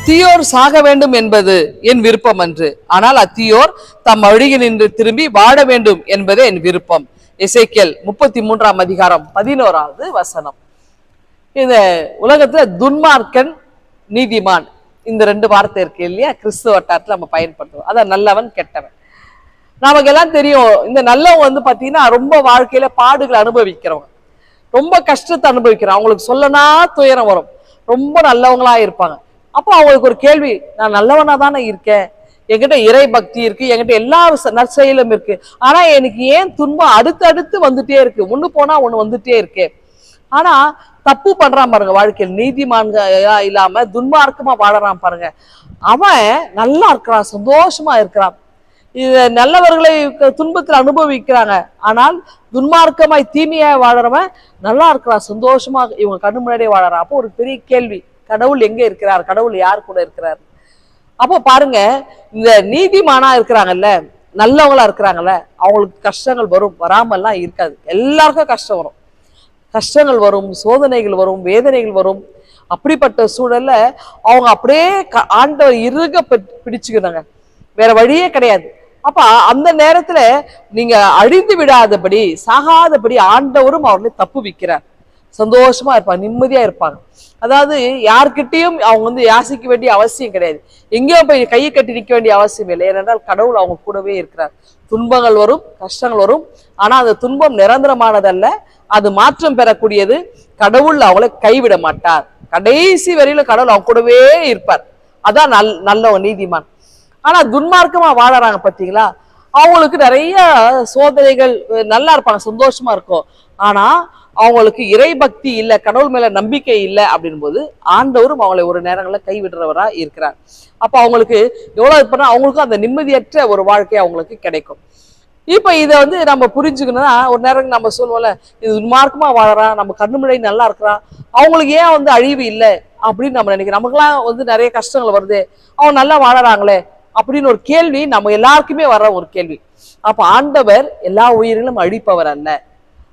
தீயோர் சாக வேண்டும் என்பது என் விருப்பம் அன்று, ஆனால் அத்தீயோர் தம் வழியில் நின்று திரும்பி வாழ வேண்டும் என்பதே என் விருப்பம். எசேக்கியேல் 33ஆம் அதிகாரம் 11வது வசனம். இந்த உலகத்துல துன்மார்க்கன், நீதிமான், இந்த 2 வார்த்தை இருக்கு இல்லையா, கிறிஸ்துவ வட்டாரத்துல நம்ம பயன்படுத்துவோம். அதான் நல்லவன் கெட்டவன். நமக்கு எல்லாம் தெரியும், இந்த நல்லவங்க பாத்தீங்கன்னா ரொம்ப வாழ்க்கையில பாடுகளை அனுபவிக்கிறவங்க, ரொம்ப கஷ்டத்தை அனுபவிக்கிறோம். அவங்களுக்கு சொல்லனா துயரம் வரும். ரொம்ப நல்லவங்களா இருப்பாங்க. அப்போ அவங்களுக்கு ஒரு கேள்வி, நான் நல்லவனா தானே இருக்கேன், என்கிட்ட இறை பக்தி இருக்கு, என்கிட்ட எல்லா நற்செயலும் இருக்கு, ஆனா எனக்கு ஏன் துன்பம் அடுத்தடுத்து வந்துட்டே இருக்கு, ஒண்ணு போனா ஒண்ணு வந்துட்டே இருக்கு. ஆனா தப்பு பண்றான் பாருங்க, வாழ்க்கையில் நீதிமான்களா இல்லாம துன்மார்க்கமா வாழறான் பாருங்க. அவன் நல்லா இருக்கிறான், சந்தோஷமா இருக்கிறான். இது நல்லவர்களை துன்பத்தில் அனுபவிக்கிறாங்க, ஆனால் துன்மார்க்கமாய் தீமையாய் வாழறவன் நல்லா இருக்கிறான், சந்தோஷமா இவங்க கண்ணு முன்னாடியே வாழறான். அப்போ ஒரு பெரிய கேள்வி, கடவுள் எங்க இருக்கிறார், கடவுள் யார் கூட இருக்கிறார்? அப்போ பாருங்க, இந்த நீதிமானா இருக்கிறாங்கல்ல, நல்லவங்களா இருக்கிறாங்கல்ல, அவங்களுக்கு கஷ்டங்கள் வரும், வராமல்லாம் இருக்காது. எல்லாருக்கும் கஷ்டம் வரும், கஷ்டங்கள் வரும், சோதனைகள் வரும், வேதனைகள் வரும். அப்படிப்பட்ட சூழல்ல அவங்க அப்படியே ஆண்டவர் இறுக பிடிச்சுக்கிறாங்க, வேற வழியே கிடையாது. அப்ப அந்த நேரத்துல நீங்க அழிந்து விடாதபடி, சாகாதபடி ஆண்டவரும் அவர்களை தப்பு வைக்கிறார். சந்தோஷமா இருப்பாங்க, நிம்மதியா இருப்பாங்க. அதாவது யார்கிட்டையும் அவங்க யாசிக்க வேண்டிய அவசியம் கிடையாது, எங்கேயும் போய் கையை கட்டி நிற்க வேண்டிய அவசியம் இல்லை. ஏனென்றால் கடவுள் அவங்க கூடவே இருக்கிறார். துன்பங்கள் வரும், கஷ்டங்கள் வரும், ஆனா அந்த துன்பம் நிரந்தரமானதல்ல, அது மாற்றம் பெறக்கூடியது. கடவுள் அவங்களை கைவிட மாட்டார், கடைசி வரையில கடவுள் அவங்க கூடவே இருப்பார். அதான் நல்ல நீதிமான். ஆனா துன்மார்க்கமா வாழறாங்க பாத்தீங்களா, அவங்களுக்கு நிறைய சோதனைகள், நல்லா இருப்பாங்க, சந்தோஷமா இருக்கும், ஆனா அவங்களுக்கு இறை பக்தி இல்லை, கடவுள் மேல நம்பிக்கை இல்லை. அப்படின் போது ஆண்டவரும் அவங்களை ஒரு நேரங்களில் கைவிடுறவரா இருக்கிறார். அப்ப அவங்களுக்கு எவ்வளவு இது பண்ணா அவங்களுக்கும் அந்த நிம்மதியற்ற ஒரு வாழ்க்கை அவங்களுக்கு கிடைக்கும். இப்ப இதை நம்ம புரிஞ்சுக்கணும்னா, ஒரு நேரம் நம்ம சொல்லுவோம்ல, இது துன்மார்க்கமா வாழறான், நம்ம கண்ணு முன்னாடி நல்லா இருக்கிறான், அவங்களுக்கு ஏன் அழிவு இல்லை அப்படின்னு நம்ம நினைக்கிறோம். நமக்குலாம் நிறைய கஷ்டங்கள் வருது, அவங்க நல்லா வாழறாங்களே அப்படின்னு ஒரு கேள்வி நம்ம எல்லாருக்குமே வர்ற ஒரு கேள்வி. அப்ப ஆண்டவர் எல்லா உயிரிலும் அழிப்பவர் அல்ல.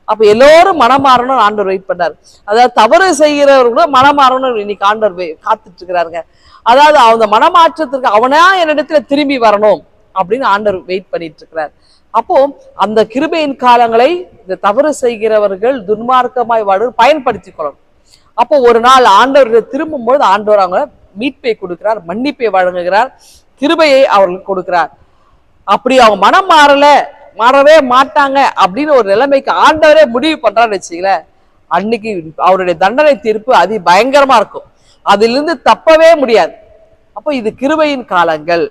அப்ப எல்லோரும் மனமாறணும் ஆண்டவர் வெயிட் பண்ணாரு. அதாவது தவறு செய்கிறவர்களும் மனமாறணும் இன்னைக்கு ஆண்டவர் காத்துட்டு இருக்கிறாருங்க. அதாவது அந்த மனமாற்றத்திற்கு அவனா என்னிடத்துல திரும்பி வரணும் அப்படின்னு ஆண்டவர் வெயிட் பண்ணிட்டு இருக்கிறார். அப்போ அந்த கிருபையின் காலங்களை இந்த தவறு செய்கிறவர்கள், துன்மார்க்கமாய் வாழ பயன்படுத்தி கொள்ளணும். அப்போ ஒரு நாள் ஆண்டவர் திரும்பும்போது ஆண்டவர் அவங்க மீட்பை கொடுக்கிறார், மன்னிப்பை வழங்குகிறார், கிருபையை அவர்களுக்கு கொடுக்கிறார். அப்படி அவங்க மனம் மாறவே மாட்டாங்க அப்படின்னு ஒரு நிலைமைக்கு ஆண்டவரே முடிவு பண்றான்னு வச்சுங்களேன், அன்னைக்கு அவருடைய தண்டனை தீர்ப்பு அதி பயங்கரமா இருக்கும், அதிலிருந்து தப்பவே முடியாது. அப்போ இது கிருபையின் காலங்கள்.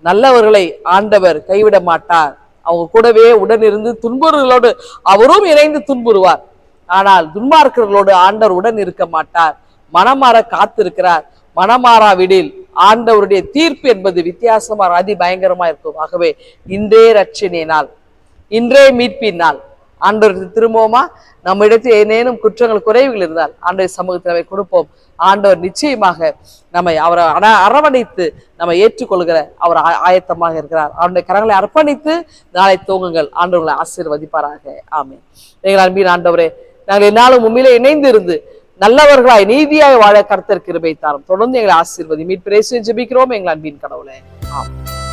நல்லவர்களை ஆண்டவர் கைவிட மாட்டார், அவங்க கூடவே உடனிருந்து துன்புறுகளோடு அவரும் இணைந்து துன்புறுவார். ஆனால் துன்மார்க்கர்களோடு ஆண்டவர் உடன் இருக்க மாட்டார், மனமாற காத்திருக்கிறார். மனமாறாவிடில் ஆண்டவருடைய தீர்ப்பு என்பது வித்தியாசமா அதி பயங்கரமா இருக்கும். ஆகவே இன்றே ரட்சணை நாள், இன்றே மீட்பின் நாள். ஆண்டவருக்கு திரும்பவுமா நம்ம இடத்தில் ஏதேனும் குற்றங்கள், குறைவுகள் இருந்தால் ஆண்டவர் சமூகத்தில் அவை கொடுப்போம். ஆண்டவர் நிச்சயமாக நம்மை அவரை அரவணைத்து நம்ம ஏற்றுக்கொள்கிற அவர் ஆயத்தமாக இருக்கிறார். அவருடைய கரங்களை அர்ப்பணித்து நாளை தூங்குங்கள். ஆண்டவர்களை ஆசீர்வதிப்பாராக. ஆமென். எங்கள் அன்பின் ஆண்டவரே, நாங்கள் என்னாலும் உண்மையிலே இணைந்து இருந்து நல்லவர்களாய் நீதியாய் வாழ கர்த்தர் கிருபை தாரும். தொடர்ந்து எங்களை ஆசீர்வதி. மீட்பு இயேசுவின் ஜெபிக்கிறோம் எங்கள் அன்பின் கடவுளே. ஆமென்.